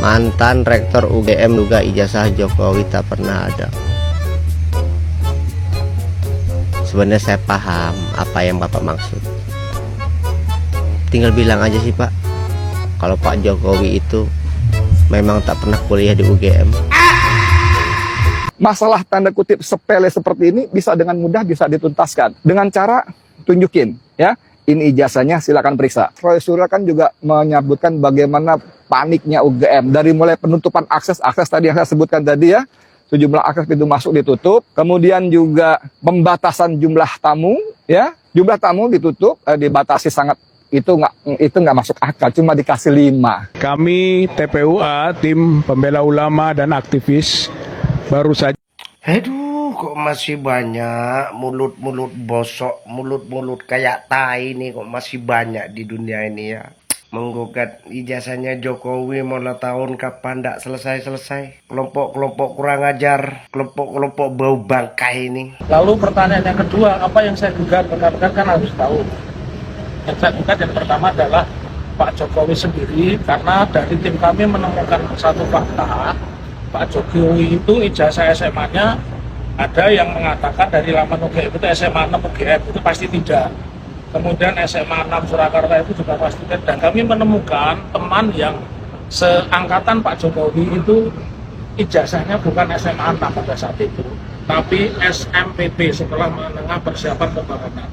Mantan rektor UGM juga ijazah Jokowi tak pernah ada. Sebenarnya saya paham apa yang Bapak maksud. Tinggal bilang aja sih Pak, kalau Pak Jokowi itu memang tak pernah kuliah di UGM. Masalah tanda kutip sepele seperti ini bisa dengan mudah bisa dituntaskan dengan cara tunjukin ya, ini ijazahnya, silakan periksa. Roy Suryo kan juga menyebutkan bagaimana paniknya UGM dari mulai penutupan akses tadi yang saya sebutkan tadi ya, sejumlah akses pintu masuk ditutup, kemudian juga pembatasan jumlah tamu ya, jumlah tamu ditutup, dibatasi sangat, itu nggak masuk akal, cuma dikasih 5. Kami TPUA, tim pembela ulama dan aktivis, baru saja. Aduh, kok masih banyak mulut-mulut bosok, mulut-mulut kayak tai nih, kok masih banyak di dunia ini ya. Menggugat ijazahnya Jokowi mulai tahun kapan ndak selesai-selesai. Kelompok-kelompok kurang ajar, kelompok-kelompok bau bangkai ini. Lalu pertanyaan yang kedua, apa yang saya gugat? Rekan-rekan kan harus tahu. Yang saya gugat yang pertama adalah Pak Jokowi sendiri, karena dari tim kami menemukan satu fakta. Pak Jokowi itu ijazah SMA-nya ada yang mengatakan dari laman UGM itu SMA 6 UGM, itu pasti tidak. Kemudian SMA 6 Surakarta itu juga pasti tidak. Dan kami menemukan teman yang seangkatan Pak Jokowi itu ijazahnya bukan SMA 6 pada saat itu, tapi SMPB, Sekolah Menengah Persiapan Pembangunan.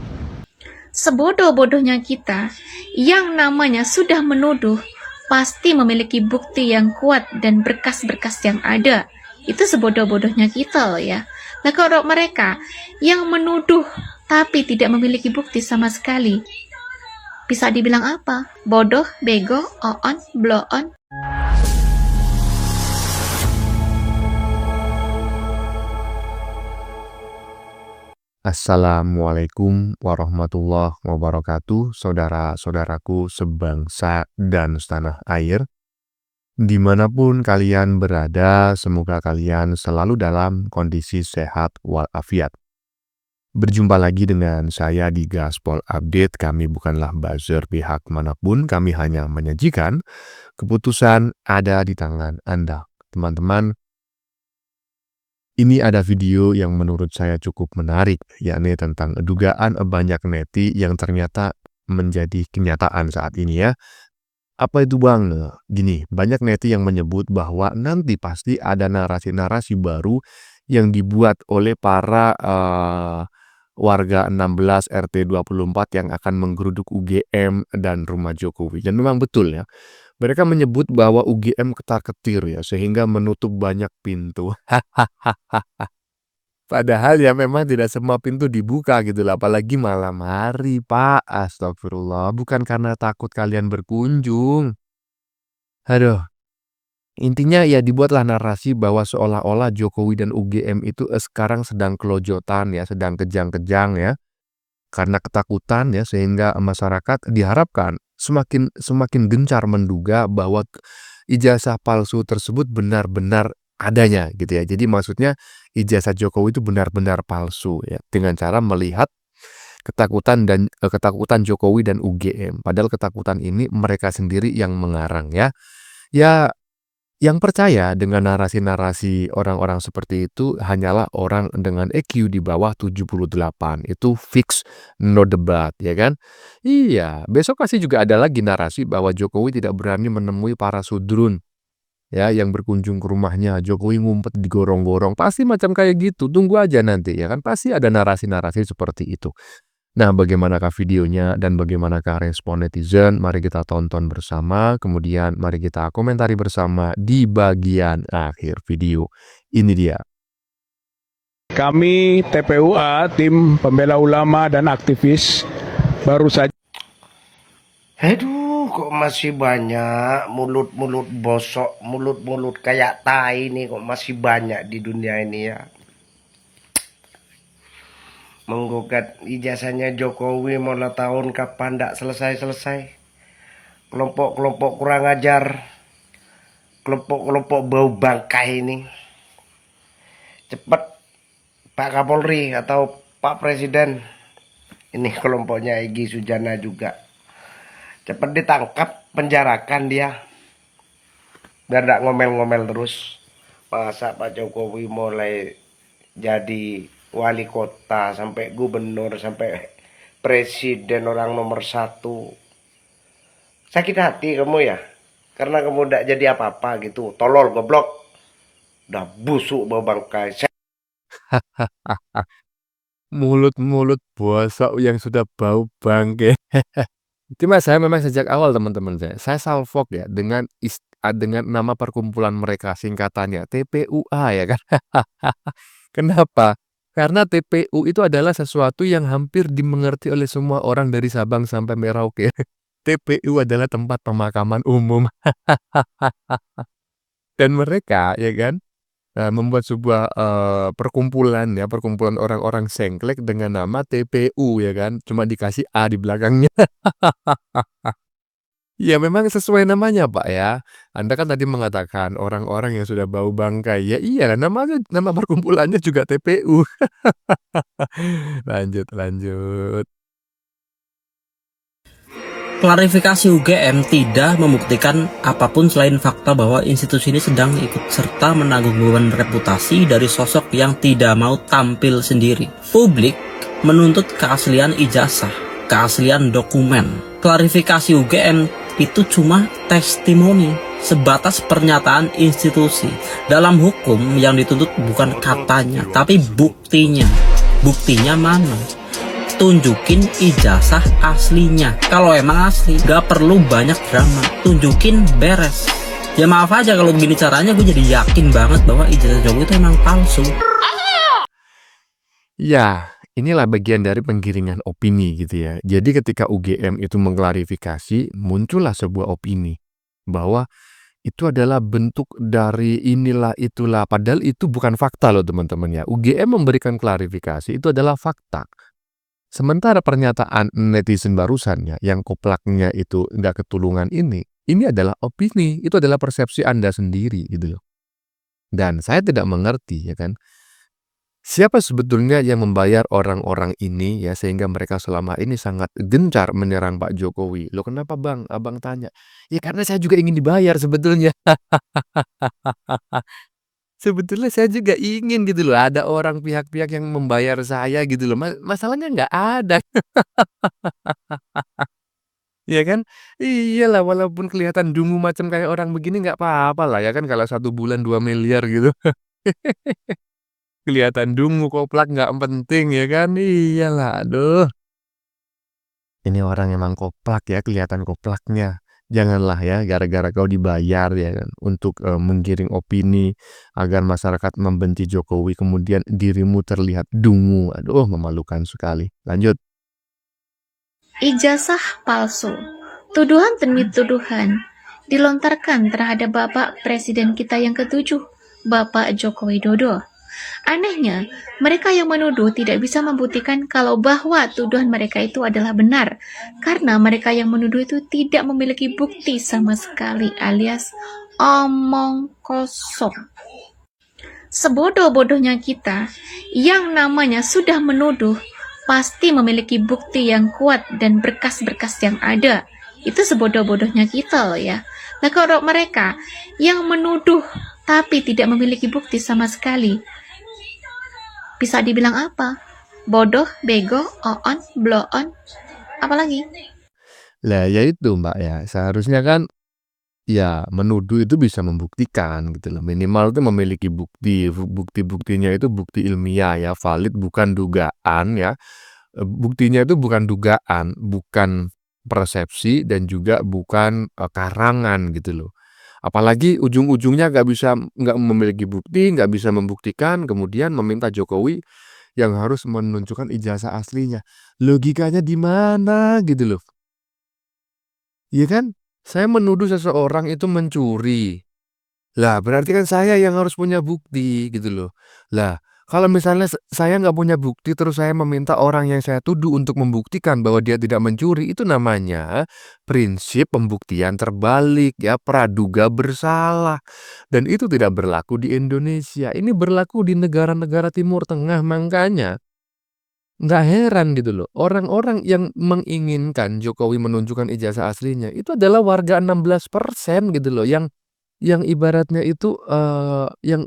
Sebodoh-bodohnya kita yang namanya sudah menuduh pasti memiliki bukti yang kuat dan berkas-berkas yang ada. Itu sebodoh-bodohnya kita loh ya. Nah kalau mereka yang menuduh tapi tidak memiliki bukti sama sekali, bisa dibilang apa? Bodoh, bego, on, blow on. Assalamualaikum warahmatullahi wabarakatuh, saudara-saudaraku sebangsa dan setanah air. Dimanapun kalian berada, semoga kalian selalu dalam kondisi sehat walafiat. Berjumpa lagi dengan saya di Gaspol Update. Kami bukanlah buzzer pihak manapun, kami hanya menyajikan keputusan ada di tangan Anda. Teman-teman, ini ada video yang menurut saya cukup menarik, yakni tentang dugaan banyak neti yang ternyata menjadi kenyataan saat ini ya. Apa itu Bang? Gini, banyak neti yang menyebut bahwa nanti pasti ada narasi-narasi baru yang dibuat oleh para warga 16 RT 24 yang akan menggeruduk UGM dan rumah Jokowi. Dan memang betul ya. Mereka menyebut bahwa UGM ketar-ketir ya, sehingga menutup banyak pintu. Padahal ya memang tidak semua pintu dibuka gitu lah, apalagi malam hari Pak. Astagfirullah, bukan karena takut kalian berkunjung. Aduh, intinya ya dibuatlah narasi bahwa seolah-olah Jokowi dan UGM itu sekarang sedang kelojotan ya, sedang kejang-kejang ya. Karena ketakutan ya, sehingga masyarakat diharapkan semakin gencar menduga bahwa ijazah palsu tersebut benar-benar adanya gitu ya. Jadi maksudnya ijazah Jokowi itu benar-benar palsu ya, dengan cara melihat ketakutan Jokowi dan UGM. Padahal ketakutan ini mereka sendiri yang mengarang ya. Ya, yang percaya dengan narasi-narasi orang-orang seperti itu hanyalah orang dengan EQ di bawah 78. Itu fix, no debat, ya kan? Iya, besok pasti juga ada lagi narasi bahwa Jokowi tidak berani menemui para sudrun ya yang berkunjung ke rumahnya. Jokowi ngumpet di gorong-gorong. Pasti macam kayak gitu. Tunggu aja nanti ya kan. Pasti ada narasi-narasi seperti itu. Nah, bagaimanakah videonya dan bagaimanakah respon netizen? Mari kita tonton bersama, kemudian mari kita komentari bersama di bagian akhir video. Ini dia. Kami TPUA, tim pembela ulama dan aktivis, baru saja. Aduh, kok masih banyak mulut-mulut bosok, mulut-mulut kayak tai nih, kok masih banyak di dunia ini ya. Menggugat ijazahnya Jokowi mulai tahun kapan ndak selesai-selesai. Kelompok-kelompok kurang ajar, kelompok-kelompok bau bangkai ini. Cepat Pak Kapolri atau Pak Presiden, ini kelompoknya Egy Sujana juga, cepat ditangkap, penjarakan dia. biar nggak ngomel-ngomel terus. Masa Pak Jokowi mulai jadi wali kota sampai gubernur sampai presiden orang nomor satu. Sakit hati kamu ya, karena kamu tidak jadi apa-apa gitu. Tolol, goblok, udah busuk bau bangkai. Mulut-mulut bosok yang sudah bau bangke. Cuma saya memang sejak awal teman-teman saya salfok ya dengan nama perkumpulan mereka singkatannya TPUA ya kan. Kenapa? Karena TPU itu adalah sesuatu yang hampir dimengerti oleh semua orang dari Sabang sampai Merauke. TPU adalah tempat pemakaman umum. Dan mereka ya kan membuat sebuah perkumpulan ya, perkumpulan orang-orang sengklek dengan nama TPU ya kan, cuma dikasih A di belakangnya. Ya memang sesuai namanya Pak ya. Anda kan tadi mengatakan orang-orang yang sudah bau bangkai. Ya iya, nama perkumpulannya juga TPU. Lanjut. Klarifikasi UGM tidak membuktikan apapun selain fakta bahwa institusi ini sedang ikut serta menanggung beban reputasi dari sosok yang tidak mau tampil sendiri. Publik menuntut keaslian ijazah, keaslian dokumen. Klarifikasi UGM itu cuma testimoni, sebatas pernyataan institusi. Dalam hukum yang dituntut bukan katanya, tapi buktinya. Buktinya mana? Tunjukin ijazah aslinya. Kalau emang asli, gak perlu banyak drama. Tunjukin beres. Ya maaf aja kalau begini caranya, gue jadi yakin banget bahwa ijazah Jokowi itu emang palsu. Ya, inilah bagian dari penggiringan opini gitu ya. Jadi ketika UGM itu mengklarifikasi, muncullah sebuah opini bahwa itu adalah bentuk dari inilah itulah. Padahal itu bukan fakta loh teman-teman ya. UGM memberikan klarifikasi itu adalah fakta. Sementara pernyataan netizen barusannya yang koplaknya itu nggak ketulungan ini adalah opini, itu adalah persepsi Anda sendiri gitu loh. Dan saya tidak mengerti ya kan, siapa sebetulnya yang membayar orang-orang ini ya sehingga mereka selama ini sangat gencar menyerang Pak Jokowi. Loh kenapa Bang? Abang tanya. Ya karena saya juga ingin dibayar sebetulnya. Sebetulnya saya juga ingin gitu loh, ada orang pihak-pihak yang membayar saya gitu loh, masalahnya nggak ada. Ya kan? Iyalah walaupun kelihatan dungu macam kayak orang begini nggak apa-apa lah ya kan kalau 1 bulan 2 miliar gitu. Kelihatan dungu, koplak nggak penting ya kan? Iyalah, aduh. Ini orang emang koplak ya, kelihatan koplaknya. Janganlah ya gara-gara kau dibayar ya kan untuk menggiring opini agar masyarakat membenci Jokowi kemudian dirimu terlihat dungu. Aduh, memalukan sekali. Lanjut. Ijazah palsu. Tuduhan demi tuduhan dilontarkan terhadap Bapak Presiden kita yang ke-7, Bapak Joko Widodo. Anehnya, mereka yang menuduh tidak bisa membuktikan kalau bahwa tuduhan mereka itu adalah benar, karena mereka yang menuduh itu tidak memiliki bukti sama sekali alias omong kosong. Sebodoh-bodohnya kita, yang namanya sudah menuduh, pasti memiliki bukti yang kuat dan berkas-berkas yang ada. Itu sebodoh-bodohnya kita loh ya. Nah kalau mereka yang menuduh tapi tidak memiliki bukti sama sekali, bisa dibilang apa? Bodoh, bego, on, blow on, apalagi? Lah ya itu Mbak ya, seharusnya kan ya menuduh itu bisa membuktikan gitu loh. Minimal itu memiliki bukti. Bukti-buktinya itu bukti ilmiah ya, valid bukan dugaan ya. Buktinya itu bukan dugaan, bukan persepsi dan juga bukan karangan gitu loh. Apalagi ujung-ujungnya nggak memiliki bukti, nggak bisa membuktikan, kemudian meminta Jokowi yang harus menunjukkan ijazah aslinya. Logikanya di mana gitu loh. Iya kan? Saya menuduh seseorang itu mencuri. Lah berarti kan saya yang harus punya bukti gitu loh. Lah kalau misalnya saya nggak punya bukti terus saya meminta orang yang saya tuduh untuk membuktikan bahwa dia tidak mencuri, itu namanya prinsip pembuktian terbalik ya, praduga bersalah. Dan itu tidak berlaku di Indonesia. Ini berlaku di negara-negara Timur Tengah, makanya nggak heran gitu loh. Orang-orang yang menginginkan Jokowi menunjukkan ijazah aslinya itu adalah warga 16% gitu loh yang yang ibaratnya itu, yang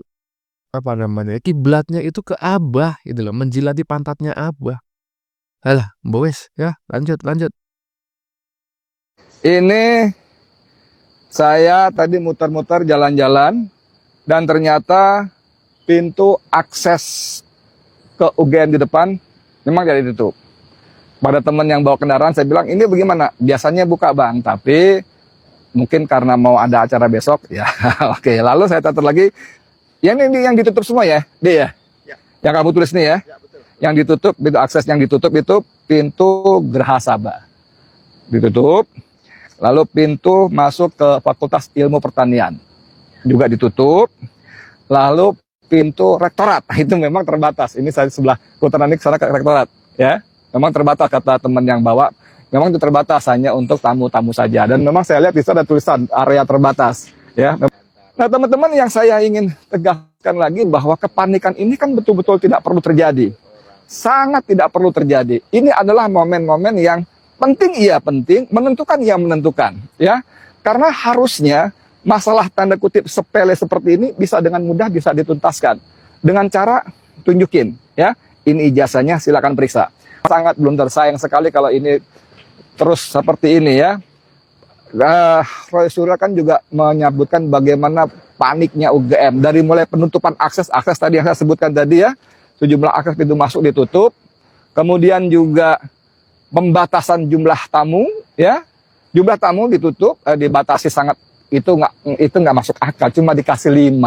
apa namanya, kiblatnya itu ke Abah gitu loh, menjilati pantatnya Abah. Halah, wes ya, lanjut lanjut. Ini saya tadi muter-muter jalan-jalan dan ternyata pintu akses ke UGM di depan memang jadi ditutup. Pada teman yang bawa kendaraan saya bilang, ini bagaimana? Biasanya buka bang, tapi mungkin karena mau ada acara besok ya. Oke, lalu saya catat lagi, ya ini yang ditutup semua ya, dia ya. Yang kamu tulis nih ya. Yang ditutup, pintu akses yang ditutup itu pintu Geraha Sabah. Ditutup. Lalu pintu masuk ke Fakultas Ilmu Pertanian juga ditutup. Lalu pintu rektorat itu memang terbatas. Ini saya sebelah putaran ini sana ke rektorat ya. Memang terbatas kata teman yang bawa. Memang itu terbatas hanya untuk tamu-tamu saja. Dan memang saya lihat di sana ada tulisan area terbatas ya. Nah teman-teman, yang saya ingin tegaskan lagi bahwa kepanikan ini kan betul-betul tidak perlu terjadi. Sangat tidak perlu terjadi. Ini adalah momen-momen yang penting, iya penting, menentukan, iya menentukan ya. Karena harusnya masalah tanda kutip sepele seperti ini bisa dengan mudah bisa dituntaskan dengan cara tunjukin ya, ini ijazahnya silakan periksa. Sangat blunder, sayang sekali kalau ini terus seperti ini ya. Roy Suryo kan juga menyebutkan bagaimana paniknya UGM dari mulai penutupan akses tadi yang saya sebutkan tadi ya, sejumlah akses pintu masuk ditutup, kemudian juga pembatasan jumlah tamu ya, jumlah tamu ditutup, dibatasi sangat, itu nggak masuk akal, cuma dikasih 5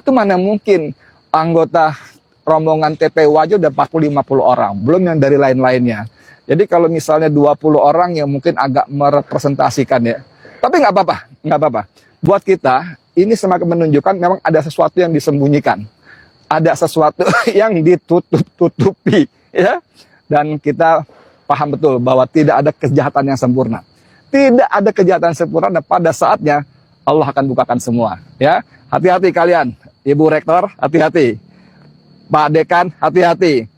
tuh mana mungkin anggota rombongan TPU aja udah 40-50 orang, belum yang dari lain-lainnya. Jadi kalau misalnya 20 orang yang mungkin agak merepresentasikan ya. Tapi nggak apa-apa. Buat kita, ini semakin menunjukkan memang ada sesuatu yang disembunyikan. Ada sesuatu yang ditutup-tutupi ya. Dan kita paham betul bahwa tidak ada kejahatan yang sempurna. Tidak ada kejahatan sempurna, dan pada saatnya Allah akan bukakan semua ya. Hati-hati kalian, Ibu Rektor, hati-hati. Pak Dekan, hati-hati.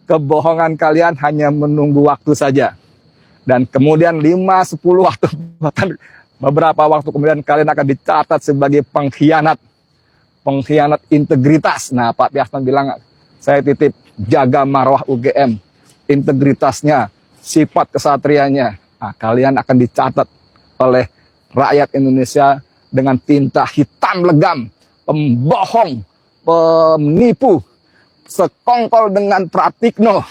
Kebohongan kalian hanya menunggu waktu saja. Dan kemudian 5-10 waktu, bahkan beberapa waktu kemudian kalian akan dicatat sebagai pengkhianat. Pengkhianat integritas. Nah, Pak Piasman bilang, saya titip jaga marwah UGM. Integritasnya, sifat kesatrianya. Nah, kalian akan dicatat oleh rakyat Indonesia dengan tinta hitam legam. Pembohong, penipu, sekongkol dengan Pratikno,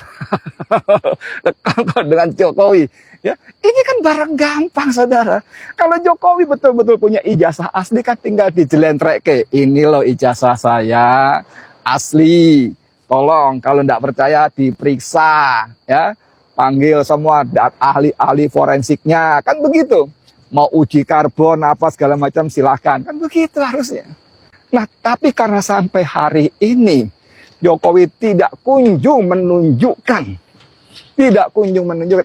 sekongkol dengan Jokowi. Ya, ini kan barang gampang, saudara. Kalau Jokowi betul-betul punya ijazah asli kan tinggal dijelentrek. Ini loh ijazah saya asli. Tolong kalau tidak percaya diperiksa, ya. Panggil semua ahli-ahli forensiknya, kan begitu. Mau uji karbon apa segala macam silahkan, kan begitu harusnya. Nah, tapi karena sampai hari ini Jokowi tidak kunjung menunjukkan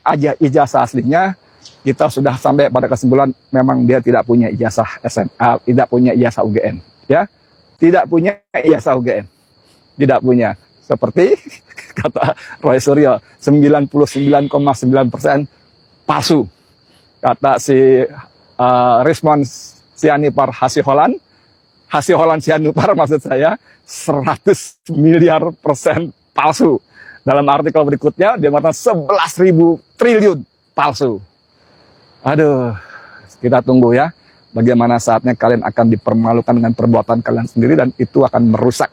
aja ijazah aslinya, kita sudah sampai pada kesimpulan memang dia tidak punya ijazah SMA, tidak punya ijazah UGM, ya, tidak punya ijazah UGM, tidak punya. Seperti kata Roy Suryo, 99,9% palsu. Kata si Rismon Sianipar Hasiholan Sianipar maksud saya, 100 miliar % palsu. Dalam artikel berikutnya dia mengatakan 11.000 triliun palsu. Aduh, kita tunggu ya bagaimana saatnya kalian akan dipermalukan dengan perbuatan kalian sendiri, dan itu akan merusak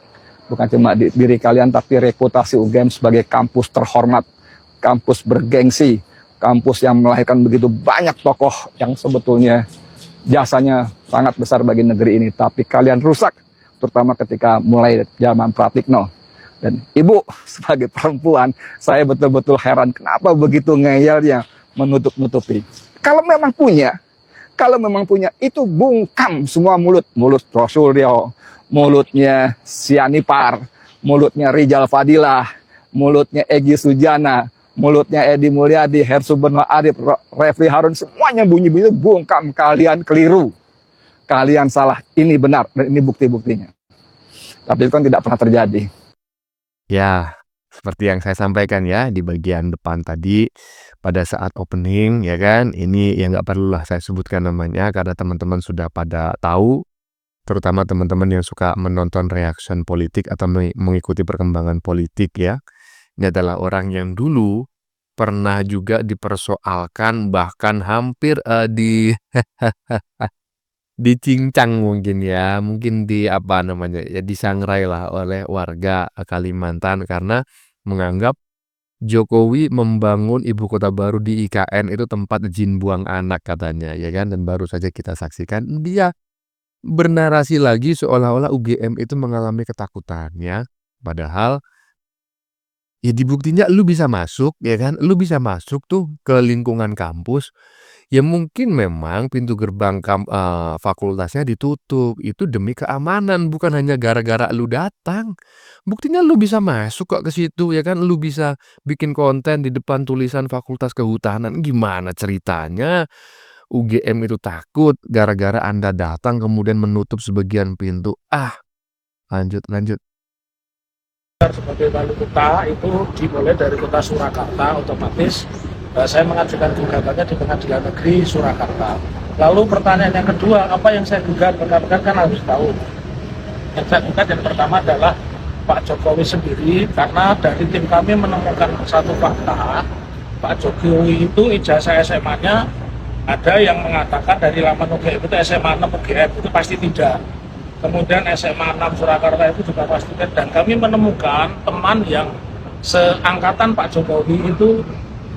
bukan cuma diri kalian tapi reputasi UGM sebagai kampus terhormat, kampus bergengsi, kampus yang melahirkan begitu banyak tokoh yang sebetulnya jasanya sangat besar bagi negeri ini, tapi kalian rusak, terutama ketika mulai zaman Pratikno. Dan Ibu sebagai perempuan, saya betul-betul heran kenapa begitu ngeyelnya menutup-nutupi. Kalau memang punya, itu bungkam semua mulut Roy Suryo, mulutnya Sianipar, mulutnya Rijal Fadilah, mulutnya Egy Sujana, mulutnya Edi Mulyadi, Hersuberno Arif, Refli Harun, semuanya bunyi-bunyi bungkam, kalian keliru, kalian salah, ini benar, dan ini bukti-buktinya. Tapi itu kan tidak pernah terjadi. Ya, seperti yang saya sampaikan ya di bagian depan tadi pada saat opening ya kan, ini yang nggak perlulah saya sebutkan namanya karena teman-teman sudah pada tahu terutama teman-teman yang suka menonton reaction politik atau mengikuti perkembangan politik ya. Ini adalah orang yang dulu pernah juga dipersoalkan, bahkan hampir dicincang mungkin ya, mungkin disangrai lah oleh warga Kalimantan karena menganggap Jokowi membangun ibu kota baru di IKN itu tempat jin buang anak katanya, ya kan? Dan baru saja kita saksikan dia bernarasi lagi seolah-olah UGM itu mengalami ketakutan ya. Padahal ya dibuktinya lu bisa masuk, ya kan? Lu bisa masuk tuh ke lingkungan kampus. Ya mungkin memang pintu gerbang fakultasnya ditutup, itu demi keamanan, bukan hanya gara-gara lu datang. Buktinya lu bisa masuk kok ke situ, ya kan? Lu bisa bikin konten di depan tulisan Fakultas Kehutanan. Gimana ceritanya? UGM itu takut gara-gara Anda datang kemudian menutup sebagian pintu. Lanjut. Sebagai wali kota itu dimulai dari kota Surakarta, otomatis saya mengajukan gugatannya di Pengadilan Negeri Surakarta. Lalu pertanyaan yang kedua, apa yang saya gugat? Rekan-rekan kan harus tahu. Yang saya gugat yang pertama adalah Pak Jokowi sendiri, karena dari tim kami menemukan satu fakta, Pak Jokowi itu ijazah SMA-nya ada yang mengatakan dari laman UGM itu SMA 6 UGM, itu pasti tidak. Kemudian SMA 6 Surakarta itu juga pasti tidak. Dan kami menemukan teman yang seangkatan Pak Jokowi itu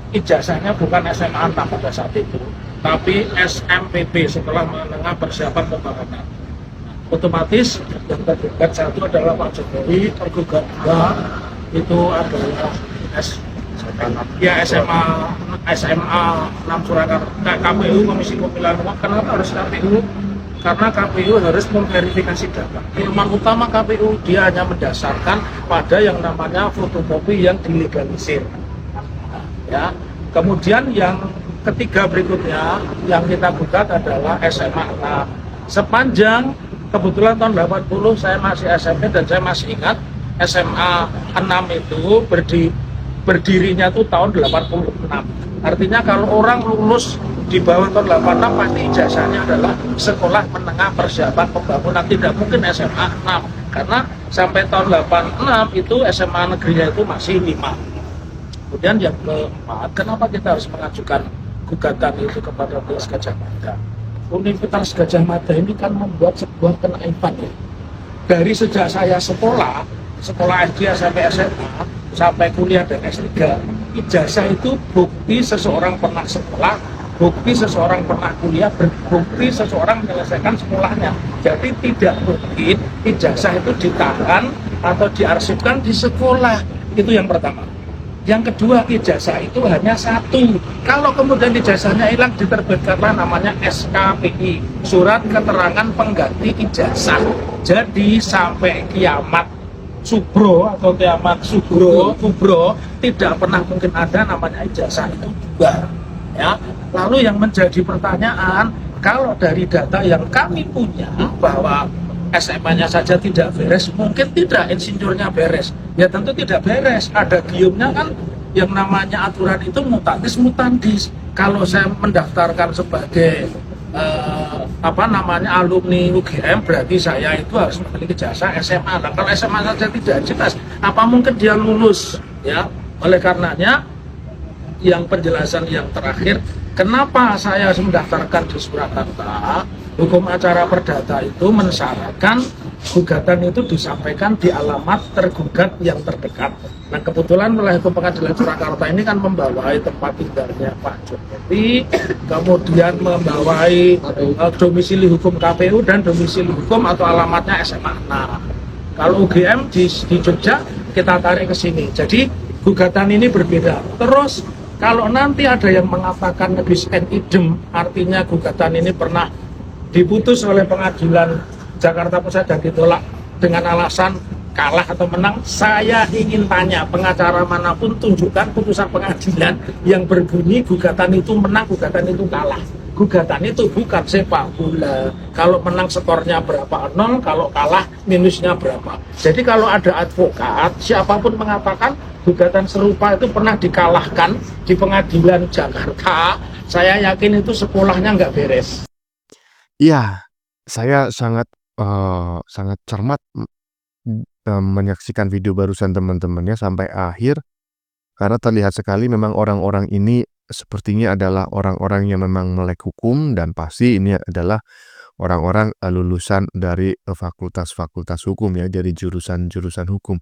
ijazahnya bukan SMA 6 pada saat itu, tapi SMPB, setelah menengah persiapan pembangunan. Otomatis yang tergugat satu adalah Pak Jokowi, tergugat dua itu adalah SMA 6 Surakarta. KPU, Komisi Pemilihan Umum. Kenapa harus KPU? Karena KPU harus memverifikasi data. Kelemahan utama KPU, dia hanya mendasarkan pada yang namanya fotokopi yang dilegalisir. Ya. Kemudian yang ketiga berikutnya yang kita gugat adalah SMA 6. Sepanjang kebetulan tahun 80 saya masih SMP dan saya masih ingat SMA 6 itu berdirinya tuh tahun 86. Artinya kalau orang lulus di bawah tahun 86 pasti ijazahnya adalah sekolah menengah persiapan pembangunan, tidak mungkin SMA 6. Karena sampai tahun 86 itu SMA negerinya itu masih 5. Kemudian yang keempat, kenapa kita harus mengajukan gugatan itu kepada Universitas Gadjah Mada? Universitas Gadjah Mada ini kan membuat sebuah kenaifan ya. Dari sejak saya sekolah SD sampai SMA, sampai kuliah dan S3, ijazah itu bukti seseorang pernah sekolah, bukti seseorang pernah kuliah, bukti seseorang menyelesaikan sekolahnya. Jadi tidak mungkin ijazah itu ditahan atau diarsipkan di sekolah. Itu yang pertama. Yang kedua, ijazah itu hanya satu. Kalau kemudian ijazahnya hilang, diterbitkanlah namanya SKPI, Surat Keterangan Pengganti Ijazah. Jadi sampai kiamat subro atau kiamat kubro tidak pernah mungkin ada namanya ijazah itu dua. Ya. Lalu yang menjadi pertanyaan, kalau dari data yang kami punya bahwa SMA-nya saja tidak beres, mungkin tidak insinyurnya beres. Ya tentu tidak beres. Ada giumnya kan, yang namanya aturan itu mutatis mutandis. Kalau saya mendaftarkan sebagai alumni UGM, berarti saya itu harus memiliki jasa SMA. Nah, kalau SMA saja tidak jelas, apa mungkin dia lulus? Ya, oleh karenanya yang penjelasan yang terakhir, kenapa saya harus mendaftarkan di Surakarta? Hukum acara perdata itu mensyaratkan gugatan itu disampaikan di alamat tergugat yang terdekat. Nah kebetulan wilayah hukum pengadilan Surakarta ini kan membawai tempat tinggalnya Pak Jokowi, kemudian membawai domisili hukum KPU dan domisili hukum atau alamatnya SMA. Nah kalau UGM di Jogja kita tarik ke sini. Jadi gugatan ini berbeda. Terus kalau nanti ada yang mengatakan nebis en idem, artinya gugatan ini pernah diputus oleh pengadilan Jakarta Pusat dan ditolak dengan alasan kalah atau menang, saya ingin tanya pengacara manapun tunjukkan putusan pengadilan yang berbunyi gugatan itu menang, gugatan itu kalah. Gugatan itu bukan sepak bola. Kalau menang skornya berapa 0, kalau kalah minusnya berapa. Jadi kalau ada advokat siapapun mengatakan gugatan serupa itu pernah dikalahkan di pengadilan Jakarta, saya yakin itu sekolahnya nggak beres. Ya, saya sangat sangat cermat menyaksikan video barusan teman-temannya sampai akhir, karena terlihat sekali memang orang-orang ini sepertinya adalah orang-orang yang memang melek hukum, dan pasti ini adalah orang-orang lulusan dari fakultas-fakultas hukum ya, dari jurusan-jurusan hukum.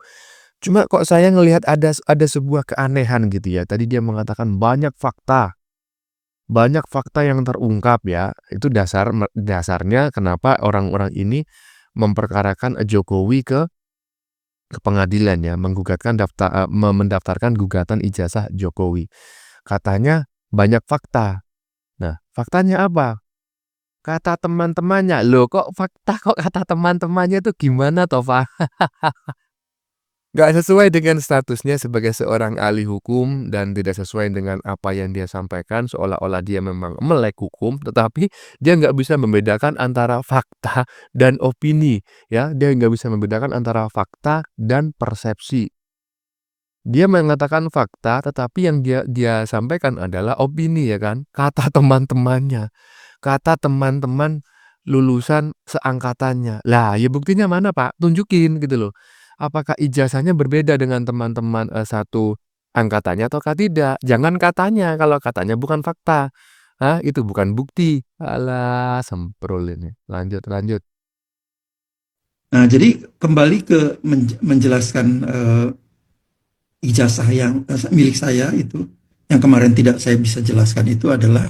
Cuma kok saya ngelihat ada sebuah keanehan gitu ya. Tadi dia mengatakan banyak fakta yang terungkap ya. Itu dasarnya kenapa orang-orang ini memperkarakan Jokowi ke pengadilan ya, mendaftarkan gugatan ijazah Jokowi. Katanya banyak fakta. Nah, faktanya apa? Kata teman-temannya. Loh, kok kata teman-temannya itu gimana toh, Pak? Nggak sesuai dengan statusnya sebagai seorang ahli hukum dan tidak sesuai dengan apa yang dia sampaikan, seolah-olah dia memang melek hukum, tetapi dia nggak bisa membedakan antara fakta dan opini ya. Dia nggak bisa membedakan antara fakta dan persepsi. Dia mengatakan fakta, tetapi yang dia sampaikan adalah opini ya kan, kata teman-temannya, kata teman-teman lulusan seangkatannya. Lah, ya buktinya mana Pak? Tunjukin gitu loh. Apakah ijazahnya berbeda dengan teman-teman satu angkatannya ataukah tidak? Jangan katanya, kalau katanya bukan fakta. Itu bukan bukti. Alah, semprul ini. Lanjut. Nah, jadi kembali ke menjelaskan ijazah yang milik saya itu, yang kemarin tidak saya bisa jelaskan itu adalah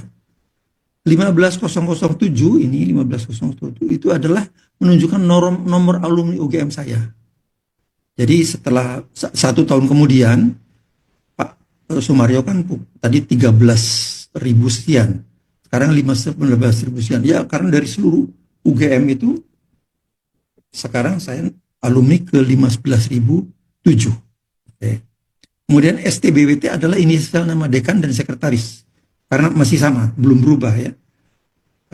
15007 ini, 15007 itu adalah menunjukkan nomor alumni UGM saya. Jadi setelah 1 tahun kemudian, Pak Sumaryo kan tadi 13.000 sekian, sekarang 15.000 sekian. Ya, karena dari seluruh UGM itu, sekarang saya alumni ke 15.007. Oke. Kemudian STBWT adalah inisial nama dekan dan sekretaris. Karena masih sama, belum berubah ya.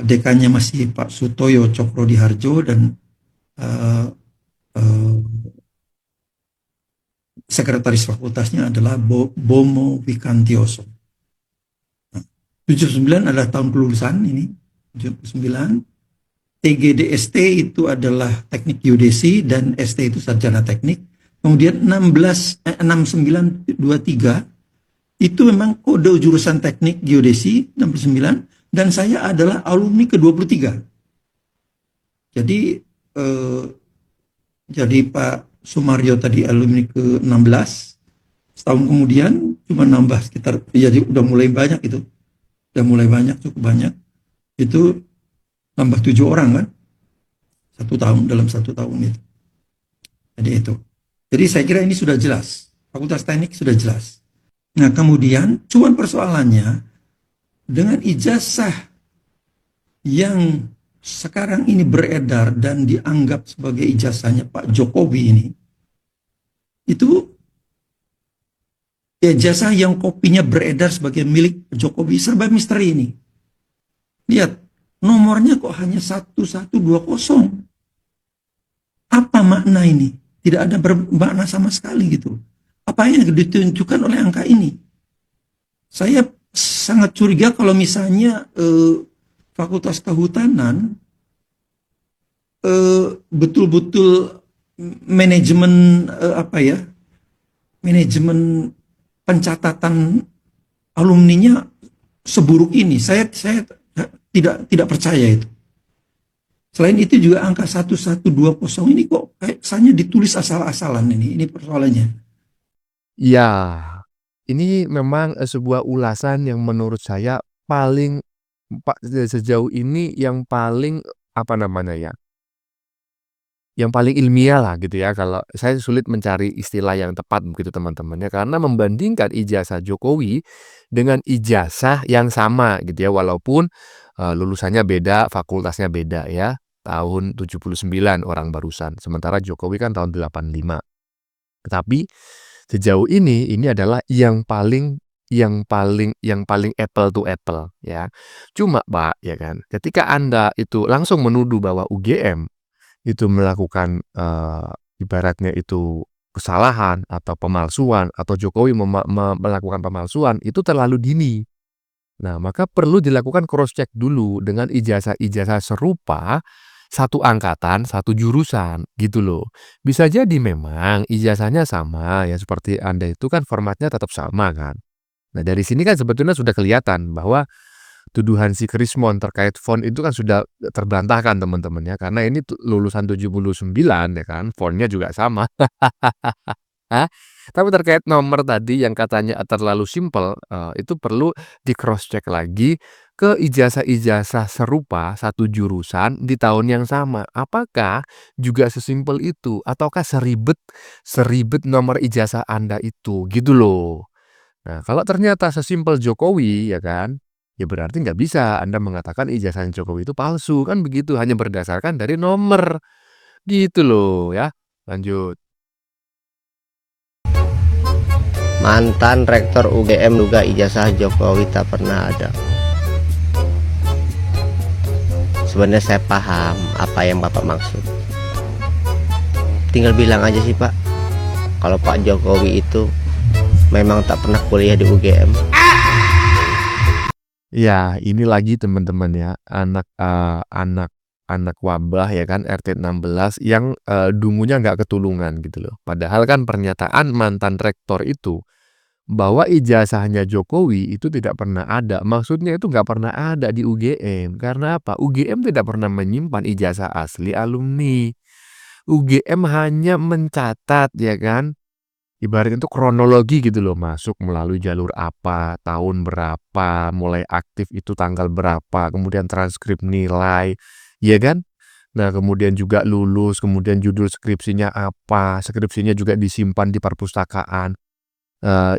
Dekannya masih Pak Sutoyo Cokro-Diharjo dan sekretaris fakultasnya adalah Bomo Wikantioso. 79 adalah tahun kelulusan ini, 79. TGDST itu adalah teknik geodesi dan ST itu sarjana teknik. Kemudian 6923 itu memang kode jurusan teknik geodesi 69 dan saya adalah alumni ke-23. Jadi Pak Sumaryo tadi alumni ke-16. Setahun kemudian cuma nambah sekitar, jadi udah mulai banyak itu. Udah mulai banyak, cukup banyak. Itu nambah 7 orang kan. 1 tahun, dalam 1 tahun itu. Jadi itu. Jadi saya kira ini sudah jelas. Fakultas Teknik sudah jelas. Nah kemudian cuman persoalannya dengan ijazah yang sekarang ini beredar dan dianggap sebagai ijazahnya Pak Jokowi ini, itu ijazah yang kopinya beredar sebagai milik Jokowi serba misteri ini. Lihat, nomornya kok hanya 1120. Apa makna ini? Tidak ada bermakna sama sekali gitu. Apa yang ditunjukkan oleh angka ini? Saya sangat curiga kalau misalnya Fakultas Kehutanan betul-betul manajemen manajemen pencatatan alumninya seburuk ini. Saya tidak percaya itu. Selain itu juga angka 1120 ini kok kayaknya ditulis asal-asalan ini persoalannya. Ya, ini memang sebuah ulasan yang menurut saya paling sejauh ini yang paling yang paling ilmiah lah gitu ya. Kalau saya sulit mencari istilah yang tepat begitu teman-temannya, karena membandingkan ijazah Jokowi dengan ijazah yang sama gitu ya, walaupun lulusannya beda, fakultasnya beda ya. Tahun 79 orang barusan, sementara Jokowi kan tahun 85. Tetapi sejauh ini adalah yang paling apple to apple ya. Cuma Pak ya kan, ketika Anda itu langsung menuduh bahwa UGM itu melakukan ibaratnya itu kesalahan atau pemalsuan, atau Jokowi melakukan pemalsuan, itu terlalu dini. Nah, maka perlu dilakukan cross check dulu dengan ijazah-ijazah serupa satu angkatan, satu jurusan gitu loh. Bisa jadi memang ijazahnya sama ya seperti Anda itu kan formatnya tetap sama kan. Nah dari sini kan sebetulnya sudah kelihatan bahwa tuduhan si Krismon terkait font itu kan sudah terbantahkan teman-teman ya. Karena ini lulusan 79 ya kan, fontnya juga sama. Hah? Tapi terkait nomor tadi yang katanya terlalu simpel, itu perlu di cross check lagi ke ijazah-ijazah serupa satu jurusan di tahun yang sama. Apakah juga sesimpel itu ataukah seribet nomor ijazah Anda itu, gitu loh. Nah, kalau ternyata sesimpel Jokowi ya kan, ya berarti nggak bisa Anda mengatakan ijazah Jokowi itu palsu, kan begitu, hanya berdasarkan dari nomor. Gitu loh ya. Lanjut. Mantan rektor UGM duga ijazah Jokowi tak pernah ada. Sebenarnya saya paham apa yang Bapak maksud. Tinggal bilang aja sih Pak, kalau Pak Jokowi itu memang tak pernah kuliah di UGM. Ya, ini lagi teman-teman ya, anak wabah ya kan RT 16 yang dungunya nggak ketulungan gitu loh. Padahal kan pernyataan mantan rektor itu bahwa ijazahnya Jokowi itu tidak pernah ada. Maksudnya itu nggak pernah ada di UGM. Karena apa? UGM tidak pernah menyimpan ijazah asli alumni. UGM hanya mencatat ya kan. Ibaratnya itu kronologi gitu loh, masuk melalui jalur apa, tahun berapa, mulai aktif itu tanggal berapa, kemudian transkrip nilai, ya kan? Nah, kemudian juga lulus, kemudian judul skripsinya apa, skripsinya juga disimpan di perpustakaan.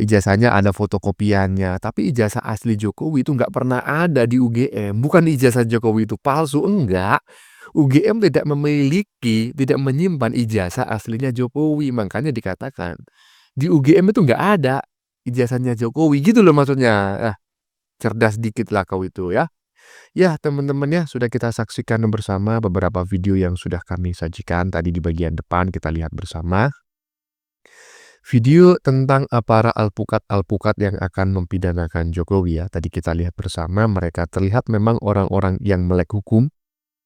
Ijazahnya ada fotokopiannya, tapi ijazah asli Jokowi itu nggak pernah ada di UGM. Bukan ijazah Jokowi itu palsu, enggak. UGM tidak memiliki, tidak menyimpan ijazah aslinya Jokowi, makanya dikatakan di UGM itu nggak ada ijazahnya Jokowi, gitu loh maksudnya. Cerdas dikit lah kau itu ya. Ya teman-teman ya, sudah kita saksikan bersama beberapa video yang sudah kami sajikan tadi di bagian depan, kita lihat bersama. Video tentang para alpukat yang akan mempidanakan Jokowi ya. Tadi kita lihat bersama, mereka terlihat memang orang-orang yang melek hukum.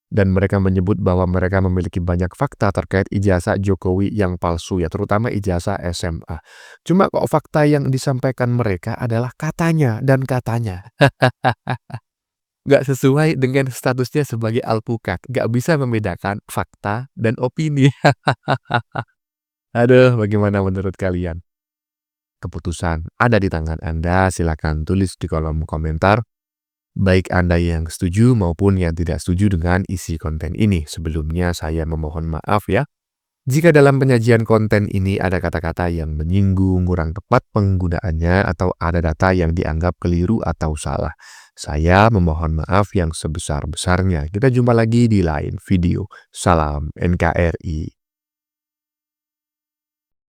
Dan mereka menyebut bahwa mereka memiliki banyak fakta terkait ijazah Jokowi yang palsu ya, terutama ijazah SMA. Cuma kok fakta yang disampaikan mereka adalah katanya dan katanya. Nggak sesuai dengan statusnya sebagai alpukat. Nggak bisa membedakan fakta dan opini. Aduh, bagaimana menurut kalian? Keputusan ada di tangan Anda, silakan tulis di kolom komentar. Baik Anda yang setuju maupun yang tidak setuju dengan isi konten ini. Sebelumnya saya memohon maaf ya, jika dalam penyajian konten ini ada kata-kata yang menyinggung, kurang tepat penggunaannya, atau ada data yang dianggap keliru atau salah. Saya memohon maaf yang sebesar-besarnya. Kita jumpa lagi di lain video. Salam NKRI.